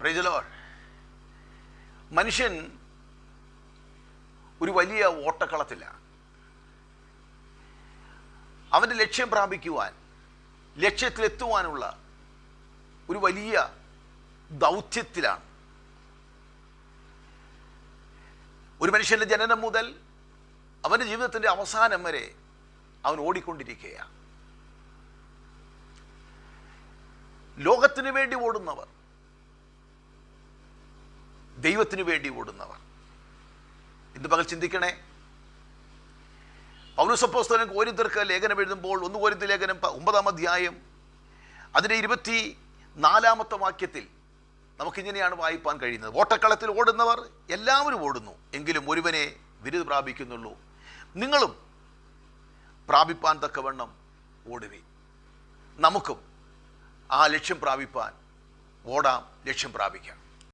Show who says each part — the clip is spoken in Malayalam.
Speaker 1: Praise the Lord. മനുഷ്യൻ ഒരു വലിയ ഓട്ടക്കളത്തിലാണ്. അവൻ്റെ ലക്ഷ്യം പ്രാപിക്കുവാൻ, ലക്ഷ്യത്തിലെത്തുവാനുള്ള ഒരു വലിയ ദൗത്യത്തിലാണ്. ഒരു മനുഷ്യൻ്റെ ജനനം മുതൽ അവൻ്റെ ജീവിതത്തിൻ്റെ അവസാനം വരെ അവൻ ഓടിക്കൊണ്ടിരിക്കുകയാണ്. ലോകത്തിന് വേണ്ടി ഓടുന്നവർ, ദൈവത്തിന് വേണ്ടി ഓടുന്നവർ. ഇന്ന് പകൽ ചിന്തിക്കണേ. പൗലോസ് അപ്പോസ്തലൻ കൊരിന്ത്യർക്ക് ലേഖനം എഴുതുമ്പോൾ 1 കൊരിന്ത്യർ ലേഖനം 9-ാം അധ്യായം അതിൻ്റെ 24-ാമത്തെ വാക്യത്തിൽ നമുക്കിങ്ങനെയാണ് വായിപ്പാൻ കഴിയുന്നത്. ഓട്ടക്കളത്തിൽ ഓടുന്നവർ എല്ലാവരും ഓടുന്നു, എങ്കിലും ഒരുവനെ ബിരുദ പ്രാപിക്കുന്നുള്ളൂ. നിങ്ങളും പ്രാപിപ്പാൻ തക്കവണ്ണം ഓടുവി. നമുക്കും ആ ലക്ഷ്യം പ്രാപിപ്പാൻ ഓടാം, ലക്ഷ്യം പ്രാപിക്കാം.